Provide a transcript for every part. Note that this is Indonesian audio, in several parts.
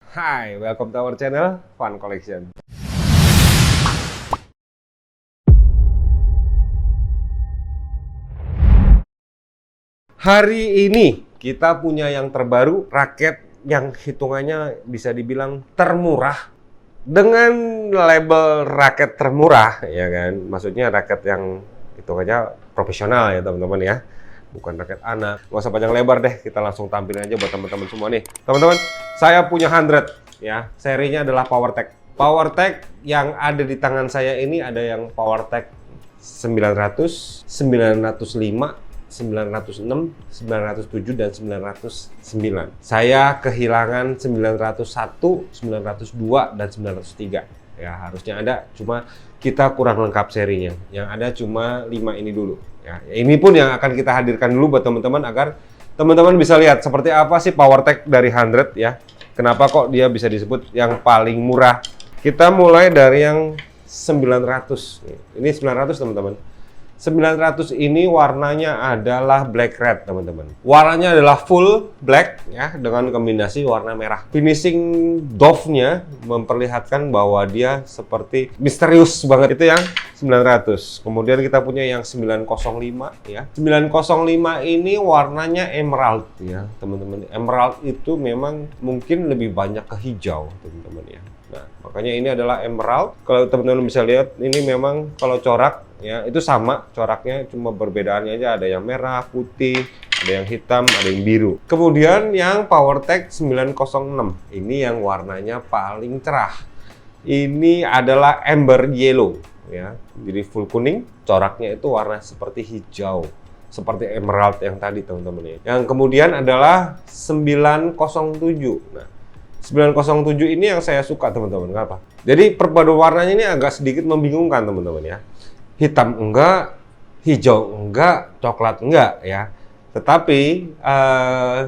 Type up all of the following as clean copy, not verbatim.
Hai, welcome to our channel Fun Collection. Hari ini kita punya yang terbaru, raket yang hitungannya bisa dibilang termurah dengan label raket termurah, ya kan? Maksudnya raket yang hitungannya profesional ya teman-teman ya. Bukan raket anak. Nggak usah panjang lebar deh, kita langsung tampilin aja buat teman-teman semua nih. Teman-teman, saya punya 100 ya. Serinya adalah PowerTech. PowerTech yang ada di tangan saya ini ada yang PowerTech 900, 905, 906, 907 dan 909. Saya kehilangan 901, 902 dan 903. Ya, harusnya ada, cuma kita kurang lengkap serinya. Yang ada cuma 5 ini dulu. Ya, ini pun yang akan kita hadirkan dulu buat teman-teman agar teman-teman bisa lihat seperti apa sih PowerTech dari 100 ya. Kenapa kok dia bisa disebut yang paling murah? Kita mulai dari yang 900. Ini 900 teman-teman. 900 ini warnanya adalah black red teman-teman. Warnanya adalah full black ya dengan kombinasi warna merah. Finishing doff-nya memperlihatkan bahwa dia seperti misterius banget. Itu yang 900. Kemudian kita punya yang 905 ya. 905 ini warnanya emerald ya teman-teman. Emerald itu memang mungkin lebih banyak ke hijau teman-teman ya. Nah, makanya ini adalah emerald. Kalau teman-teman bisa lihat, ini memang kalau corak ya itu sama coraknya, cuma perbedaannya aja ada yang merah, putih, ada yang hitam, ada yang biru. Kemudian yang PowerTech 906 ini yang warnanya paling cerah. Ini adalah amber yellow ya. Jadi full kuning, coraknya itu warna seperti hijau, seperti emerald yang tadi teman-teman ya. Yang kemudian adalah 907. Nah, 907 ini yang saya suka teman-teman. Kenapa? Jadi perpaduan warnanya ini agak sedikit membingungkan teman-teman ya. Hitam enggak, hijau enggak, coklat enggak ya. Tetapi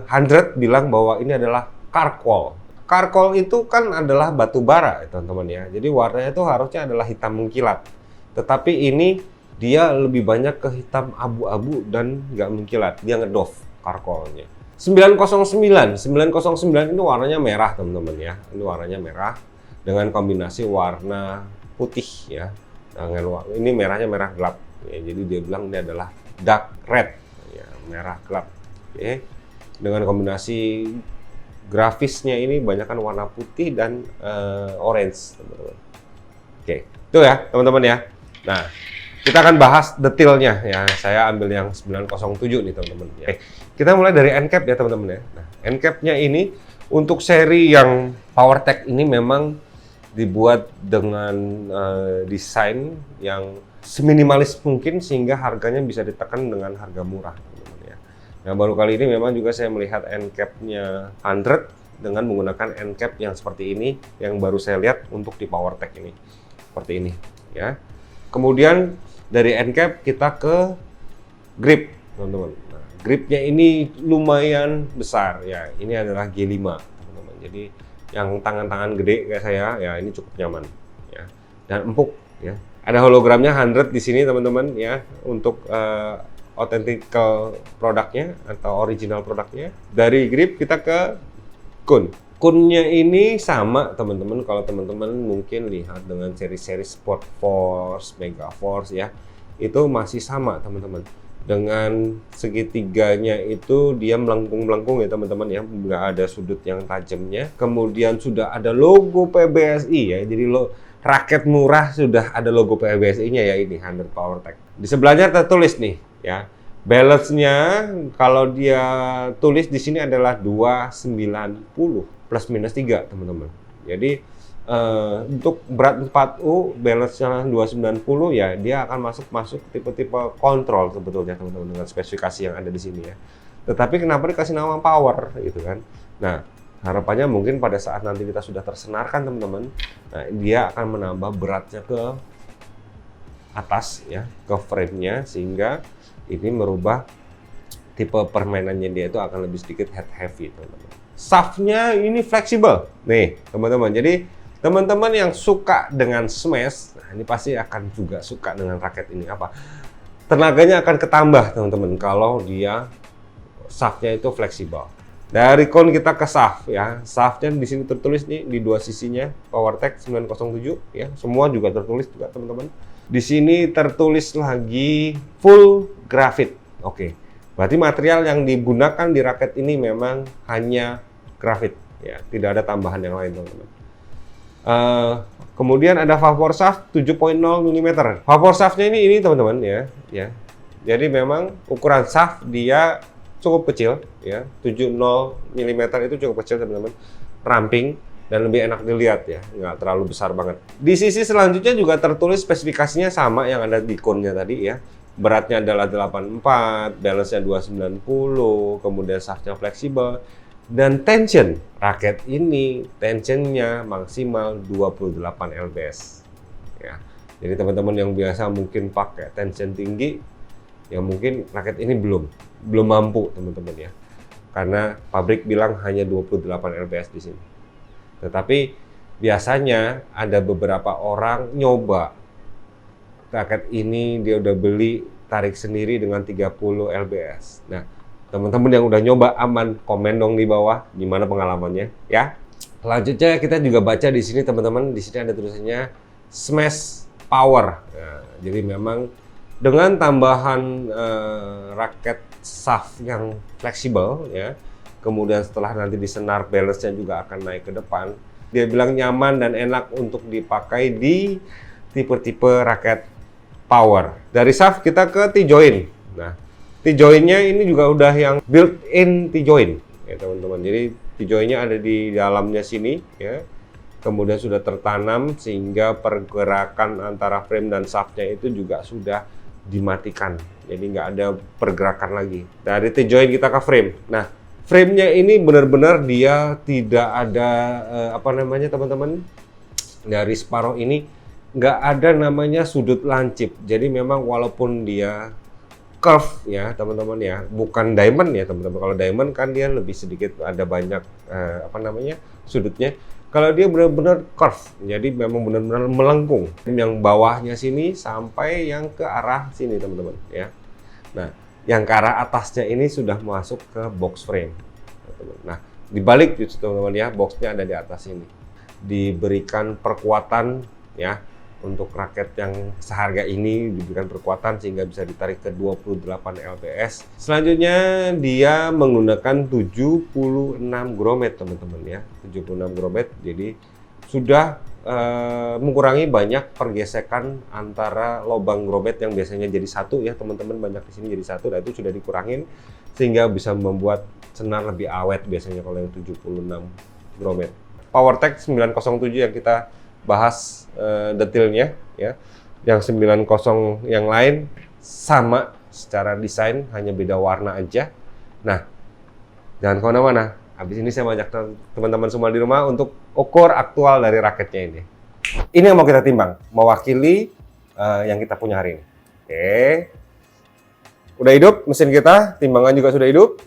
100 bilang bahwa ini adalah charcoal. Charcoal itu kan adalah batu bara teman-teman ya. Jadi warnanya itu harusnya adalah hitam mengkilat. Tetapi ini dia lebih banyak ke hitam abu-abu dan nggak mengkilat. Dia ngedoff charcoalnya. 909 ini warnanya merah teman-teman ya. Ini warnanya merah dengan kombinasi warna putih ya. Ini merahnya merah gelap ya, jadi dia bilang ini adalah dark red ya, merah gelap. Oke. Dengan kombinasi grafisnya ini banyakkan warna putih dan orange teman-teman. Oke, itu ya teman-teman ya. Nah, kita akan bahas detailnya ya. Saya ambil yang 907 nih teman-teman. Oke, kita mulai dari end cap ya teman-teman ya. Nah, end cap-nya ini untuk seri yang PowerTech ini memang dibuat dengan desain yang seminimalis mungkin sehingga harganya bisa ditekan dengan harga murah teman-teman ya. Nah, baru kali ini memang juga saya melihat end cap-nya 100 dengan menggunakan end cap yang seperti ini yang baru saya lihat untuk di PowerTech ini. Seperti ini ya. Kemudian dari end cap kita ke grip teman-teman. Nah, gripnya ini lumayan besar ya. Ini adalah G5 teman-teman. Jadi yang tangan-tangan gede kayak saya ya ini cukup nyaman ya dan empuk ya. Ada hologramnya 100 di sini teman-teman ya untuk authentic produknya atau original produknya. Dari grip kita ke kun. Kunnya ini sama teman-teman, kalau teman-teman mungkin lihat dengan seri-seri Sport Force, Mega Force ya, itu masih sama teman-teman. Dengan segitiganya itu dia melengkung-melengkung ya teman-teman ya, nggak ada sudut yang tajamnya. Kemudian sudah ada logo PBSI ya, jadi raket murah sudah ada logo PBSI-nya ya ini 100 PowerTech. Di sebelahnya tertulis nih ya, balance-nya kalau dia tulis di sini adalah 290 plus minus 3 teman-teman. Jadi untuk berat 4U balance-nya 290 ya dia akan masuk tipe-tipe kontrol sebetulnya teman-teman dengan spesifikasi yang ada di sini ya. Tetapi kenapa dikasih nama power gitu kan? Nah, harapannya mungkin pada saat nanti kita sudah tersenarkan teman-teman, nah dia akan menambah beratnya ke atas ya, ke frame-nya sehingga ini merubah tipe permainannya dia itu akan lebih sedikit head heavy teman-teman. Shaft-nya ini fleksibel nih teman-teman. Jadi teman-teman yang suka dengan smash, nah ini pasti akan juga suka dengan raket ini. Apa? Tenaganya akan ketambah teman-teman kalau dia shaft-nya itu fleksibel. Dari kon kita ke shaft ya. Shaftnya di sini tertulis nih di dua sisinya PowerTech 907 ya. Semua juga tertulis juga teman-teman. Di sini tertulis lagi full grafit. Oke. Berarti material yang digunakan di raket ini memang hanya grafit ya, tidak ada tambahan yang lain teman-teman. Kemudian ada vapor shaft 7.0 mm. Vapor shaftnya ini teman-teman ya. Jadi memang ukuran shaft dia cukup kecil ya, 70 mm itu cukup kecil teman-teman. Ramping dan lebih enak dilihat ya, nggak terlalu besar banget. Di sisi selanjutnya juga tertulis spesifikasinya sama yang ada di konnya tadi ya. Beratnya adalah 84, balance-nya 290, kemudian shaft-nya fleksibel, dan tension. Raket ini tensionnya maksimal 28 lbs. Ya. Jadi teman-teman yang biasa mungkin pakai tension tinggi, ya mungkin raket ini belum mampu teman-teman ya. Karena pabrik bilang hanya 28 lbs di sini. Tetapi biasanya ada beberapa orang nyoba raket ini, dia udah beli tarik sendiri dengan 30 lbs. Nah, teman-teman yang udah nyoba aman, komen dong di bawah gimana pengalamannya ya. Selanjutnya kita juga baca di sini teman-teman, di sini ada tulisannya Smash Power. Nah, jadi memang dengan tambahan raket shaft yang fleksibel ya. Kemudian setelah nanti disenar, balance-nya juga akan naik ke depan. Dia bilang nyaman dan enak untuk dipakai di tipe-tipe raket power. Dari shaft kita ke T-joint. Nah, T-joint-nya ini juga udah yang built-in T-joint ya teman-teman. Jadi T-joint-nya ada di dalamnya sini ya. Kemudian sudah tertanam sehingga pergerakan antara frame dan shaft-nya itu juga sudah dimatikan. Jadi nggak ada pergerakan lagi. Dari T-joint kita ke frame. Nah, frame-nya ini benar-benar dia tidak ada teman-teman, dari Sparrow ini nggak ada namanya sudut lancip. Jadi memang walaupun dia curve ya teman-teman ya, bukan diamond ya teman-teman. Kalau diamond kan dia lebih sedikit ada banyak sudutnya. Kalau dia benar-benar curve, jadi memang benar-benar melengkung. Yang bawahnya sini sampai yang ke arah sini teman-teman ya. Nah, yang ke arah atasnya ini sudah masuk ke box frame. Nah, dibalik teman-teman ya, boxnya ada di atas ini. Diberikan perkuatan ya, untuk raket yang seharga ini diberikan perkuatan sehingga bisa ditarik ke 28 lbs. Selanjutnya dia menggunakan 76 grommet teman-teman ya, 76 grommet. Jadi sudah mengurangi banyak pergesekan antara lubang grommet yang biasanya jadi satu ya teman-teman, banyak di sini jadi satu. Nah, itu sudah dikurangin sehingga bisa membuat senar lebih awet biasanya kalau yang 76 grommet. PowerTech 907 yang kita bahas detailnya ya. Yang 90 yang lain sama secara desain, hanya beda warna aja. Nah, jangan kemana-mana. Habis ini saya mengajak teman-teman semua di rumah untuk ukur aktual dari raketnya ini. Ini yang mau kita timbang, mewakili yang kita punya hari ini. Oke. Udah hidup mesin kita, timbangan juga sudah hidup.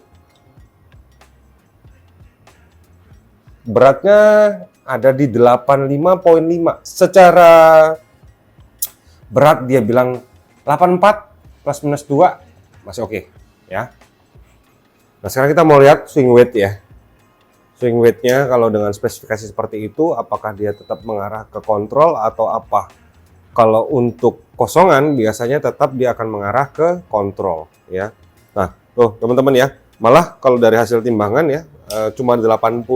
Beratnya ada di 85.5. Secara berat dia bilang 84 plus minus 2 masih oke ya. Nah, sekarang kita mau lihat swing weight ya. Swing weight-nya kalau dengan spesifikasi seperti itu, apakah dia tetap mengarah ke kontrol atau apa? Kalau untuk kosongan biasanya tetap dia akan mengarah ke kontrol ya. Nah, tuh teman-teman ya, malah kalau dari hasil timbangan ya cuma 80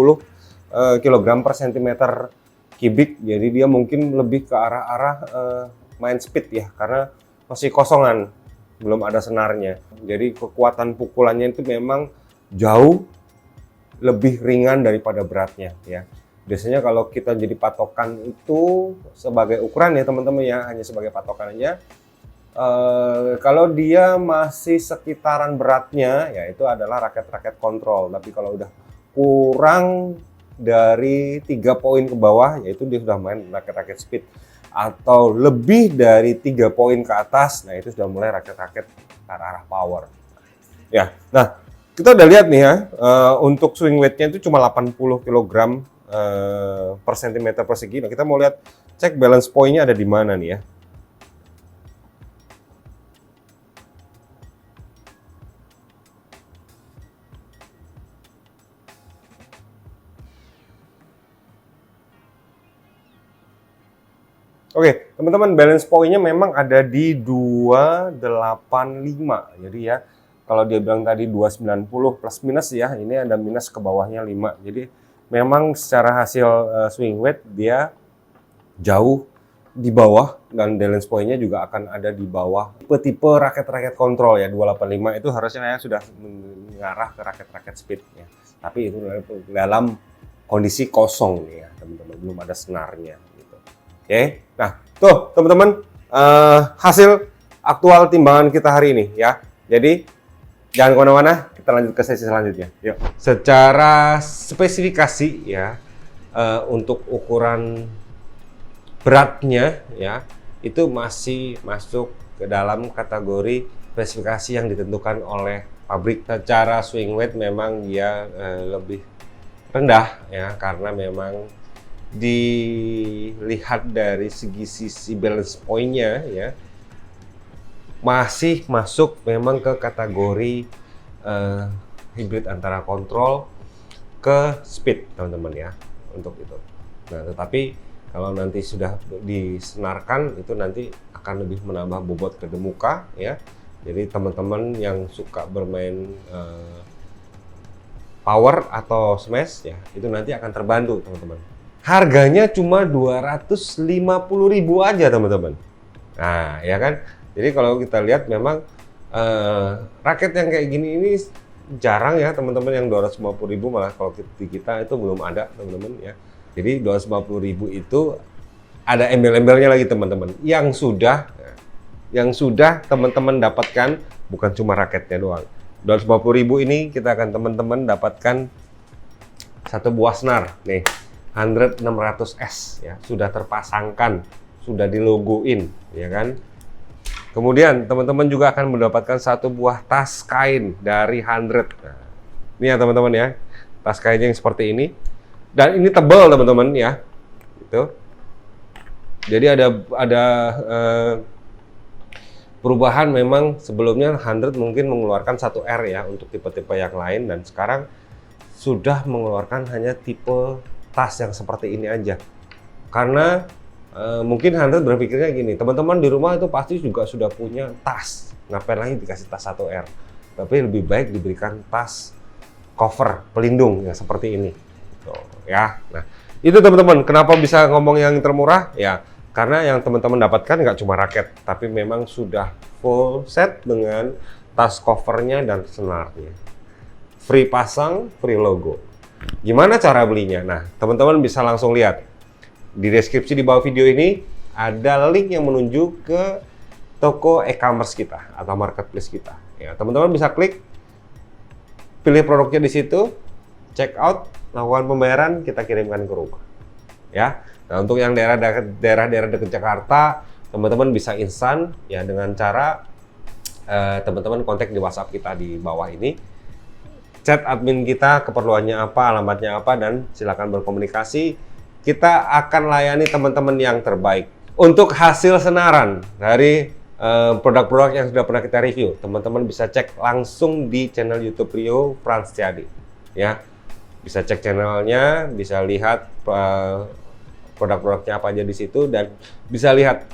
kg per centimeter kubik, jadi dia mungkin lebih ke arah-arah main speed ya, karena masih kosongan, belum ada senarnya. Jadi kekuatan pukulannya itu memang jauh lebih ringan daripada beratnya ya. Biasanya kalau kita jadi patokan itu sebagai ukuran ya teman-teman ya, hanya sebagai patokan aja. Kalau dia masih sekitaran beratnya ya itu adalah raket-raket kontrol. Tapi kalau udah kurang dari 3 poin ke bawah, yaitu dia sudah main raket-raket speed. Atau lebih dari 3 poin ke atas, nah itu sudah mulai raket-raket ke arah power ya. Nah, kita udah lihat nih ya, untuk swing weight-nya itu cuma 80 kg per centimeter persegi. Nah, kita mau lihat cek balance point-nya ada di mana nih ya. Oke, teman-teman, balance point-nya memang ada di 285. Jadi ya, kalau dia bilang tadi 290 plus minus ya, ini ada minus ke bawahnya 5. Jadi memang secara hasil swing weight dia jauh di bawah, dan balance point-nya juga akan ada di bawah tipe-tipe raket-raket kontrol ya. 285 itu harusnya ya sudah mengarah ke raket-raket speed ya. Tapi itu dalam kondisi kosong nih ya, teman-teman, belum ada senarnya gitu. Oke. Nah, tuh teman-teman, hasil aktual timbangan kita hari ini ya. Jadi jangan kemana-mana, kita lanjut ke sesi selanjutnya. Yuk. Secara spesifikasi ya, untuk ukuran beratnya ya, itu masih masuk ke dalam kategori spesifikasi yang ditentukan oleh pabrik. Secara swing weight memang dia lebih rendah ya, karena memang dilihat dari sisi balance point-nya ya, masih masuk memang ke kategori hybrid antara kontrol ke speed, teman-teman ya, untuk itu. Nah, tetapi kalau nanti sudah disenarkan, itu nanti akan lebih menambah bobot ke muka ya. Jadi teman-teman yang suka bermain power atau smash ya, itu nanti akan terbantu, teman-teman. Harganya cuma 250.000 aja, teman-teman. Nah, ya kan? Jadi kalau kita lihat memang raket yang kayak gini ini jarang ya, teman-teman, yang 250.000, malah kalau di kita itu belum ada, teman-teman ya. Jadi 250.000 itu ada embel-embelnya lagi, teman-teman. Yang sudah teman-teman dapatkan bukan cuma raketnya doang. 250.000 ini kita akan teman-teman dapatkan satu buah senar nih, 100 600S ya, sudah terpasangkan, sudah dilogoin ya kan. Kemudian teman-teman juga akan mendapatkan satu buah tas kain dari 100. Nah, ini ya teman-teman ya, tas kainnya yang seperti ini. Dan ini tebal, teman-teman ya, gitu. Jadi ada perubahan. Memang sebelumnya 100 mungkin mengeluarkan 1R ya untuk tipe-tipe yang lain, dan sekarang sudah mengeluarkan hanya tipe tas yang seperti ini aja. Karena mungkin 100 berpikirnya gini, teman-teman di rumah itu pasti juga sudah punya tas, ngapain lagi dikasih tas 1R? Tapi lebih baik diberikan tas cover pelindung yang seperti ini. Ya, nah itu teman-teman, kenapa bisa ngomong yang termurah ya, karena yang teman-teman dapatkan nggak cuma raket, tapi memang sudah full set dengan tas covernya dan senarnya, free pasang, free logo. Gimana cara belinya? Nah, teman-teman bisa langsung lihat di deskripsi di bawah video ini, ada link yang menuju ke toko e-commerce kita atau marketplace kita ya. Teman-teman bisa klik, pilih produknya di situ, check out, lakukan pembayaran, kita kirimkan ke rumah ya. Nah, untuk yang daerah-daerah dekat Jakarta, teman-teman bisa instan ya dengan cara teman-teman kontak di WhatsApp kita di bawah ini, chat admin kita keperluannya apa, alamatnya apa, dan silakan berkomunikasi. Kita akan layani teman-teman yang terbaik. Untuk hasil senaran dari produk-produk yang sudah pernah kita review, teman-teman bisa cek langsung di channel YouTube Rio Franciadi ya. Bisa cek channelnya, bisa lihat produk-produknya apa aja di situ, dan bisa lihat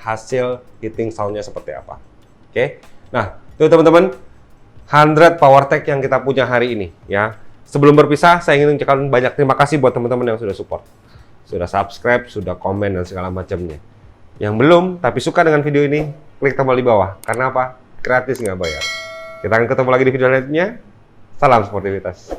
hasil hitting soundnya seperti apa. Oke, nah itu teman-teman 100 PowerTech yang kita punya hari ini ya. Sebelum berpisah, saya ingin mengucapkan banyak terima kasih buat teman-teman yang sudah support, sudah subscribe, sudah komen, dan segala macamnya. Yang belum tapi suka dengan video ini, klik tombol di bawah. Karena apa? Gratis, nggak bayar. Kita akan ketemu lagi di video selanjutnya. Salam sportivitas.